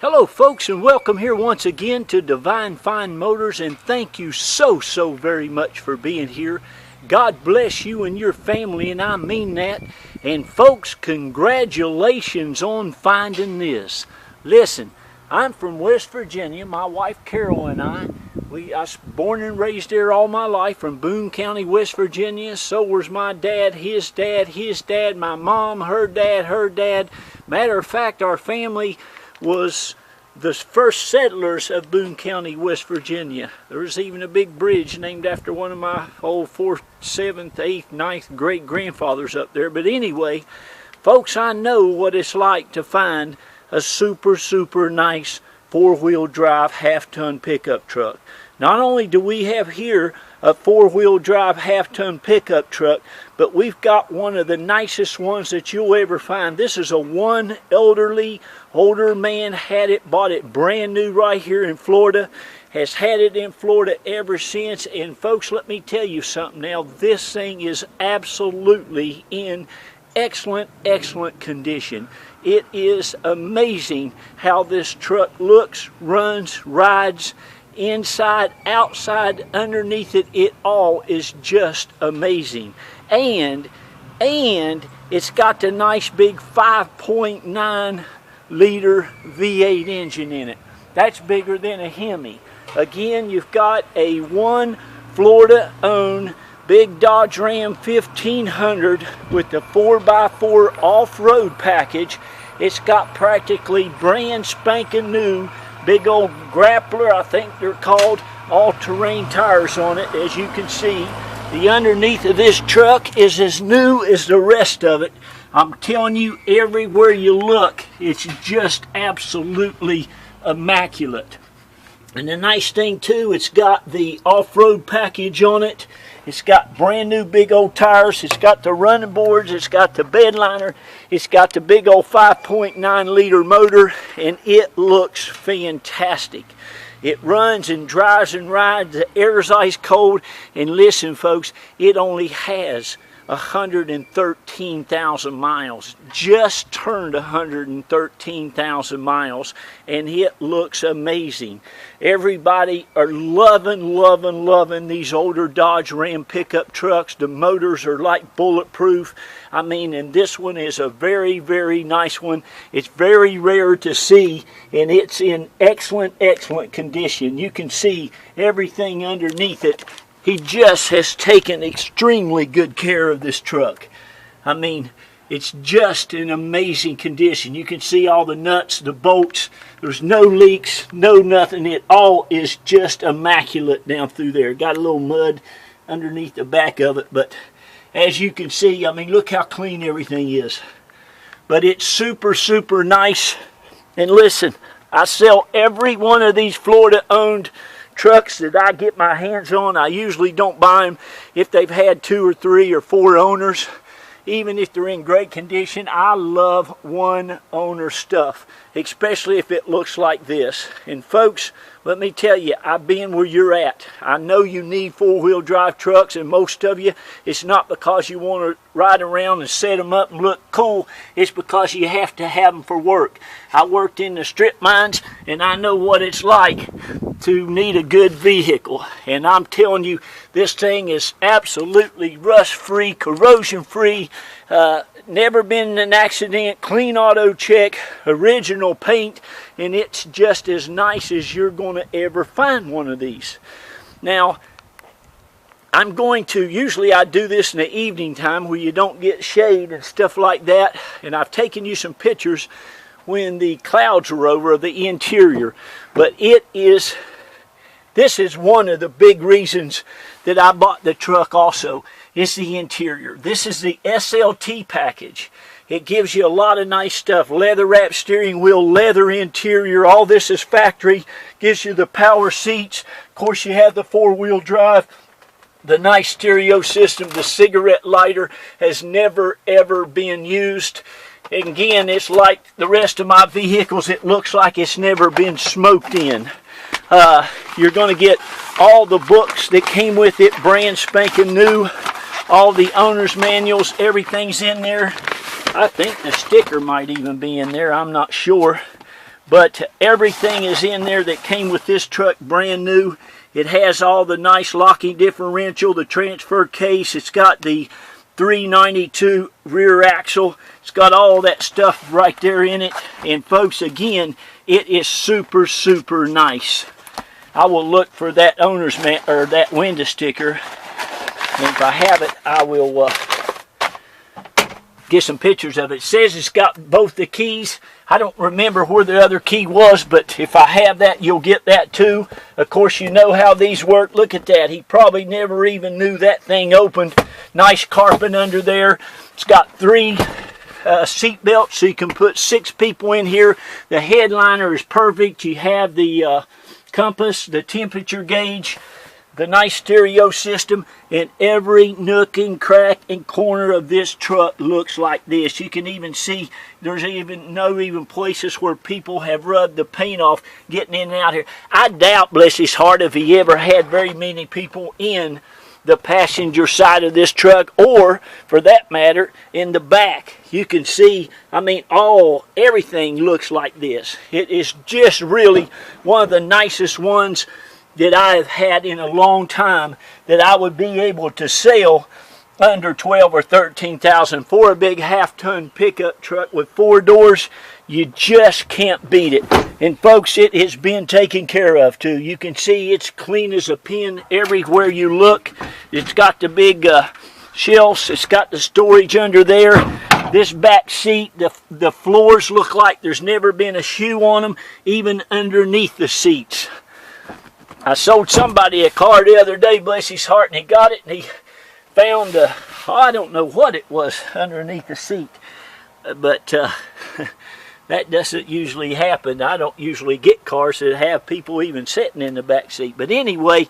Hello folks, and welcome here once again to Divine Fine Motors, and thank you so very much for being here. God bless you and your family, and I mean that. And folks, congratulations on finding this. Listen, I'm from West Virginia. My wife Carol and I was born and raised there all my life, from Boone County, West Virginia. So was my dad, his dad, my mom, her dad. Matter of fact, our family was the first settlers of Boone County, West Virginia. There was even a big bridge named after one of my old 4th, 7th, 8th, 9th great-grandfathers up there. But anyway, folks, I know what it's like to find a super nice four-wheel drive half-ton pickup truck. Not only do we have here a four-wheel drive half-ton pickup truck, but we've got one of the nicest ones that you'll ever find. This is a older man had it, bought it brand new right here in Florida, has had it in Florida ever since. And folks, let me tell you something now, this thing is absolutely in excellent condition. It is amazing how this truck looks, runs, rides, inside, outside, underneath it. It all is just amazing. And it's got the nice big 5.9 liter V8 engine in it. That's bigger than a Hemi. Again, you've got a Florida owned big Dodge Ram 1500 with the 4x4 off-road package. It's got practically brand spanking new big old grappler, I think they're called, all-terrain tires on it. As you can see, the underneath of this truck is as new as the rest of it. I'm telling you, everywhere you look, it's just absolutely immaculate. And the nice thing too, it's got the off-road package on it. It's got brand new big old tires. It's got the running boards. It's got the bed liner. It's got the big old 5.9 liter motor, and it looks fantastic. It runs and drives and rides. The air's ice cold. And listen, folks, it only has 113,000 miles. Just turned 113,000 miles, and it looks amazing. Everybody are loving these older Dodge Ram pickup trucks. The motors are like bulletproof. I mean, and this one is a very nice one. It's very rare to see, and it's in excellent condition. You can see everything underneath it. He just has taken extremely good care of this truck. I mean, it's just in amazing condition. You can see all the nuts, the bolts. There's no leaks, no nothing. It all is just immaculate down through there. Got a little mud underneath the back of it, but as you can see, I mean, look how clean everything is. But it's super nice. And listen, I sell every one of these Florida-owned trucks that I get my hands on. I usually don't buy them if they've had 2 or 3 or 4 owners, even if they're in great condition. I love one owner stuff, especially if it looks like this. And folks, let me tell you, I've been where you're at. I know you need four-wheel drive trucks, and most of you, it's not because you want to ride around and set them up and look cool. It's because you have to have them for work. I worked in the strip mines, and I know what it's like to need a good vehicle. And I'm telling you, this thing is absolutely rust-free, corrosion-free, never been in an accident, clean auto check, original paint, and it's just as nice as you're going to ever find one of these. Now, I'm going to, usually I do this in the evening time where you don't get shade and stuff like that, and I've taken you some pictures when the clouds are over of the interior. But this is one of the big reasons that I bought the truck also. It's the interior. This is the SLT package. It gives you a lot of nice stuff. Leather wrapped steering wheel, leather interior. All this is factory. Gives you the power seats. Of course, you have the four-wheel drive. The nice stereo system. The cigarette lighter has never ever been used. And again, it's like the rest of my vehicles. It looks like it's never been smoked in. You're going to get all the books that came with it, brand spanking new. All the owner's manuals, everything's in there. I think the sticker might even be in there, I'm not sure. But everything is in there that came with this truck brand new. It has all the nice locking differential, the transfer case. It's got the 392 rear axle. It's got all that stuff right there in it. And folks, again, it is super, super nice. I will look for that owner's or that window sticker. And if I have it, I will get some pictures of it. It says it's got both the keys. I don't remember where the other key was, but if I have that, you'll get that too. Of course, you know how these work. Look at that. He probably never even knew that thing opened. Nice carpet under there. It's got 3 seat belts, so you can put 6 people in here. The headliner is perfect. You have the compass, the temperature gauge, the nice stereo system, and every nook and crack and corner of this truck looks like this. You can even see there's even places where people have rubbed the paint off getting in and out here. I doubt, bless his heart, if he ever had very many people in the passenger side of this truck, or for that matter in the back. You can see, I mean, everything looks like this. It is just really one of the nicest ones that I have had in a long time, that I would be able to sell under 12 or 13,000 for a big half-ton pickup truck with 4 doors. You just can't beat it. And folks, it has been taken care of too. You can see it's clean as a pin everywhere you look. It's got the big shelves. It's got the storage under there. This back seat, the floors look like there's never been a shoe on them, even underneath the seats. I sold somebody a car the other day, bless his heart, and he got it, and he found, I don't know what it was underneath the seat, but that doesn't usually happen. I don't usually get cars that have people even sitting in the back seat. But anyway,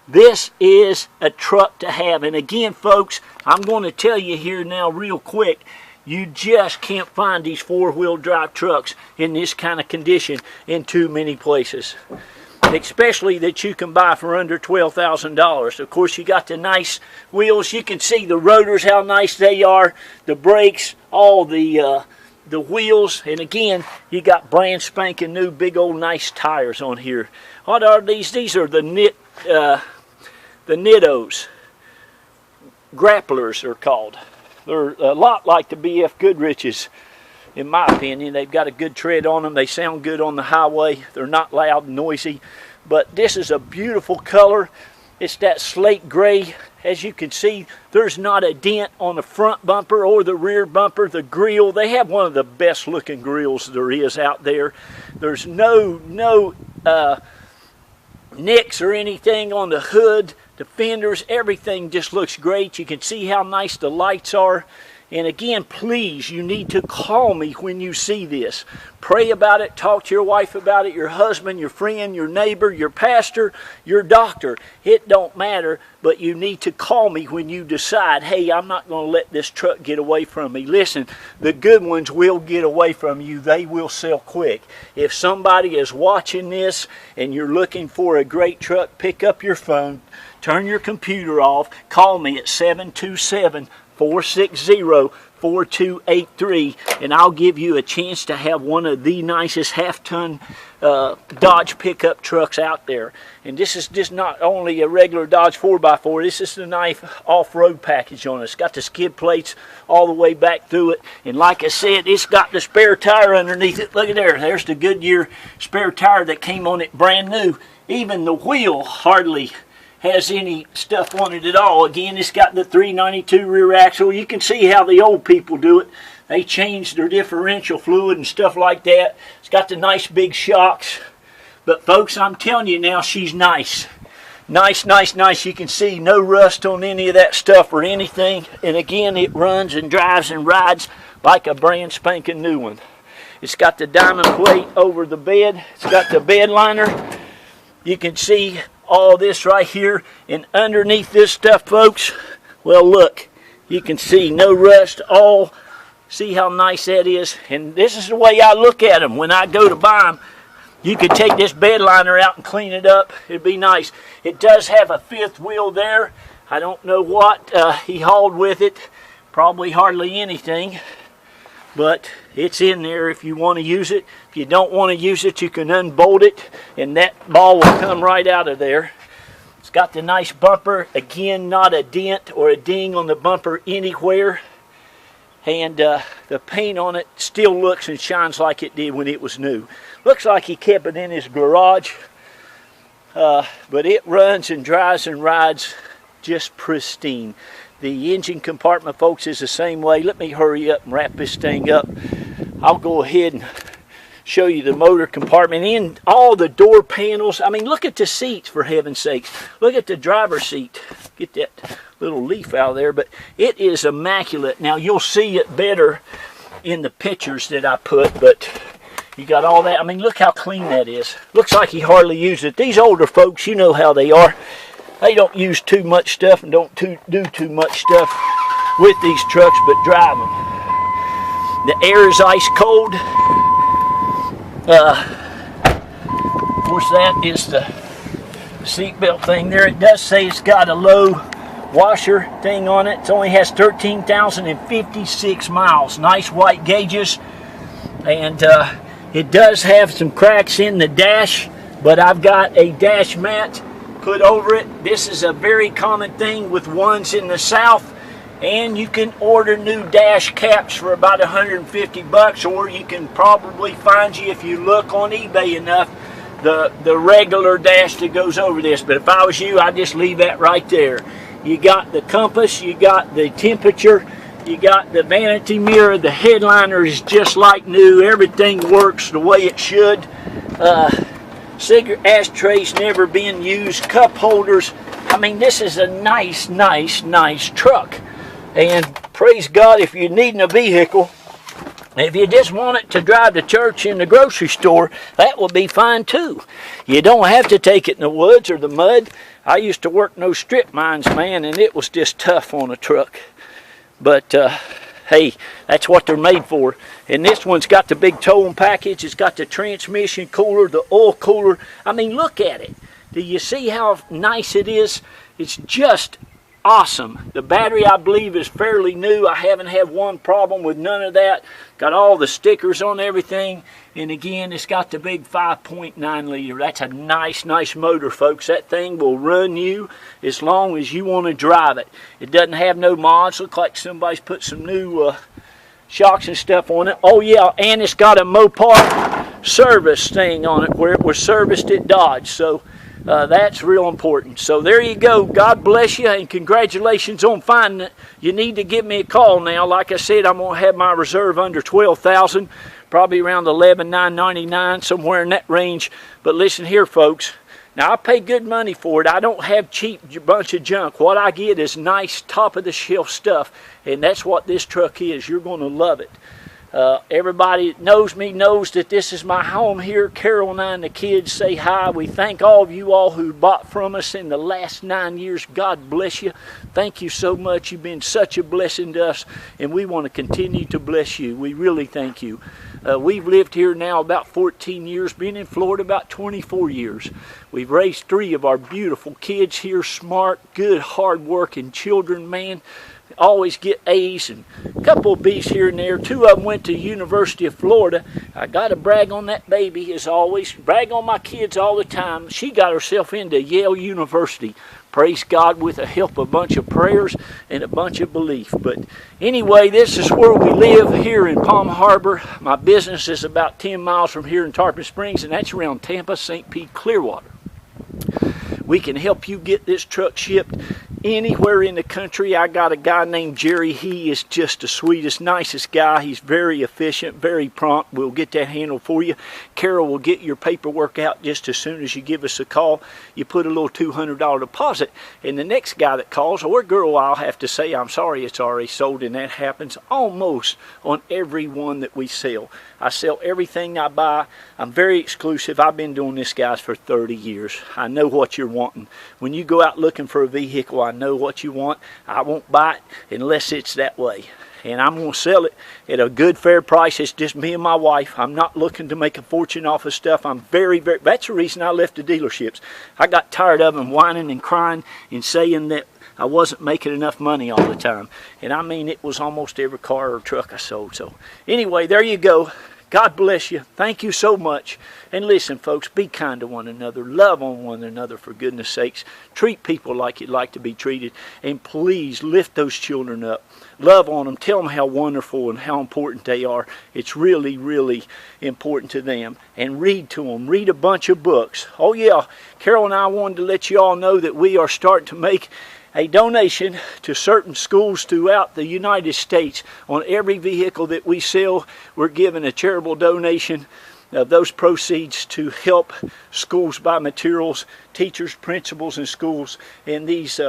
this is a truck to have. And again, folks, I'm going to tell you here now real quick, you just can't find these 4-wheel drive trucks in this kind of condition in too many places. Especially that you can buy for under $12,000. Of course, you got the nice wheels. You can see the rotors, how nice they are. The brakes, all the wheels. And again, you got brand spanking new big old nice tires on here. What are these? These are the Nittos. Grapplers are called. They're a lot like the BF Goodrich's. In my opinion, they've got a good tread on them. They sound good on the highway. They're not loud and noisy. But this is a beautiful color. It's that slate gray. As you can see, there's not a dent on the front bumper or the rear bumper. The grille, they have one of the best looking grills there is out there. There's no nicks or anything on the hood. The fenders, everything just looks great. You can see how nice the lights are. And again, please, you need to call me when you see this. Pray about it, talk to your wife about it, your husband, your friend, your neighbor, your pastor, your doctor. It don't matter, but you need to call me when you decide, hey, I'm not going to let this truck get away from me. Listen, the good ones will get away from you. They will sell quick. If somebody is watching this and you're looking for a great truck, pick up your phone, turn your computer off, call me at 727-460-4283, and I'll give you a chance to have one of the nicest half-ton Dodge pickup trucks out there. And this is just not only a regular Dodge 4x4, this is the nice off-road package on it. It's got the skid plates all the way back through it, and like I said, it's got the spare tire underneath it. Look at there, there's the Goodyear spare tire that came on it brand new. Even the wheel hardly has any stuff on it at all. Again, it's got the 392 rear axle. You can see how the old people do it. They changed their differential fluid and stuff like that. It's got the nice big shocks. But folks, I'm telling you now, she's nice. Nice, nice, nice. You can see no rust on any of that stuff or anything. And again, it runs and drives and rides like a brand spanking new one. It's got the diamond plate over the bed. It's got the bed liner. You can see all this right here, and underneath this stuff, folks, well, look, you can see no rust. All see how nice that is. And this is the way I look at them when I go to buy them. You could take this bed liner out and clean it up. It'd be nice. It does have a 5th wheel there. I don't know what he hauled with it. Probably hardly anything. but it's in there if you want to use it. If you don't want to use it, you can unbolt it, and that ball will come right out of there. It's got the nice bumper. Again, not a dent or a ding on the bumper anywhere. And the paint on it still looks and shines like it did when it was new. Looks like he kept it in his garage. But it runs and drives and rides just pristine. The engine compartment, folks, is the same way. Let me hurry up and wrap this thing up. I'll go ahead and show you the motor compartment and all the door panels. I mean, look at the seats, for heaven's sakes. Look at the driver's seat. Get that little leaf out of there, but it is immaculate. Now, you'll see it better in the pictures that I put, but you got all that. I mean, look how clean that is. Looks like he hardly used it. These older folks, you know how they are. They don't use too much stuff and don't do too much stuff with these trucks, but drive them. The air is ice cold. Of course, that is the seatbelt thing there. It does say it's got a low washer thing on it. It only has 13,056 miles. Nice white gauges. And it does have some cracks in the dash, but I've got a dash mat put over it. This is a very common thing with ones in the South. And you can order new dash caps for about 150 bucks, or you can probably find you, if you look on eBay enough, the regular dash that goes over this. But if I was you, I'd just leave that right there. You got the compass, you got the temperature, you got the vanity mirror, the headliner is just like new. Everything works the way it should. Cigarette ashtrays never been used, cup holders. I mean, this is a nice truck. And praise God, if you're needing a vehicle, if you just want it to drive to church and the grocery store, that will be fine too. You don't have to take it in the woods or the mud. I used to work in those strip mines, man, and it was just tough on a truck. But hey, that's what they're made for. And this one's got the big towing package. It's got the transmission cooler, the oil cooler. I mean, look at it. Do you see how nice it is? It's just awesome. The battery, I believe, is fairly new. I haven't had one problem with none of that. Got all the stickers on everything. And again, it's got the big 5.9 liter. That's a nice motor, folks. That thing will run you as long as you want to drive it. It doesn't have no mods. Looks like somebody's put some new shocks and stuff on it. Oh yeah, and it's got a Mopar service thing on it where it was serviced at Dodge. So that's real important. So there you go. God bless you, and congratulations on finding it. You need to give me a call now. Like I said, I'm going to have my reserve under $12,000, probably around $11,999, somewhere in that range. But listen here, folks. Now, I pay good money for it. I don't have cheap bunch of junk. What I get is nice, top-of-the-shelf stuff, and that's what this truck is. You're going to love it. Everybody that knows me knows that this is my home here. Carol and I and the kids say hi. We thank all of you all who bought from us in the last 9 years. God bless you. Thank you so much. You've been such a blessing to us, and we want to continue to bless you. We really thank you. We've lived here now about 14 years, been in Florida about 24 years. We've raised 3 of our beautiful kids here, smart, good, hard-working children, man. Always get A's and a couple of B's here and there. 2 of them went to University of Florida. I got to brag on that baby as always. Brag on my kids all the time. She got herself into Yale University. Praise God, with the help of a bunch of prayers and a bunch of belief. But anyway, this is where we live here in Palm Harbor. My business is about 10 miles from here in Tarpon Springs, and that's around Tampa, St. Pete, Clearwater. We can help you get this truck shipped anywhere in the country. I got a guy named Jerry. He is just the sweetest, nicest guy. He's very efficient, very prompt. We'll get that handled for you. Carol will get your paperwork out just as soon as you give us a call. You put a little $200 deposit, and the next guy that calls, or girl, I'll have to say, I'm sorry, it's already sold, and that happens almost on every one that we sell. I sell everything I buy. I'm very exclusive. I've been doing this, guys, for 30 years. I know what you're wanting. When you go out looking for a vehicle, I know what you want. I won't buy it unless it's that way. And I'm going to sell it at a good, fair price. It's just me and my wife. I'm not looking to make a fortune off of stuff. I'm that's the reason I left the dealerships. I got tired of them whining and crying and saying that I wasn't making enough money all the time. And I mean, it was almost every car or truck I sold. So anyway, there you go. God bless you. Thank you so much. And listen, folks, be kind to one another. Love on one another, for goodness sakes. Treat people like you'd like to be treated. And please lift those children up. Love on them. Tell them how wonderful and how important they are. It's really, really important to them. And read to them. Read a bunch of books. Oh, yeah. Carol and I wanted to let you all know that we are starting to make a donation to certain schools throughout the United States. On every vehicle that we sell, we're giving a charitable donation of those proceeds to help schools buy materials, teachers, principals, and schools in these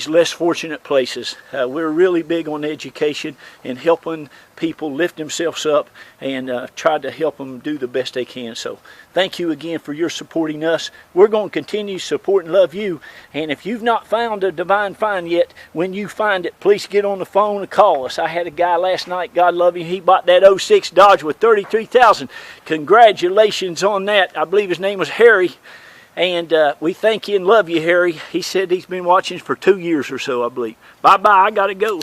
less fortunate places. We're really big on education and helping people lift themselves up and try to help them do the best they can. So thank you again for your supporting us. We're going to continue to support and love you. And if you've not found a divine find yet, when you find it, please get on the phone and call us. I had a guy last night, God love him, he bought that '06 Dodge with $33,000. Congratulations on that. I believe his name was Harry. And we thank you and love you, Harry. He said he's been watching for 2 years or so, I believe. Bye-bye. I got to go.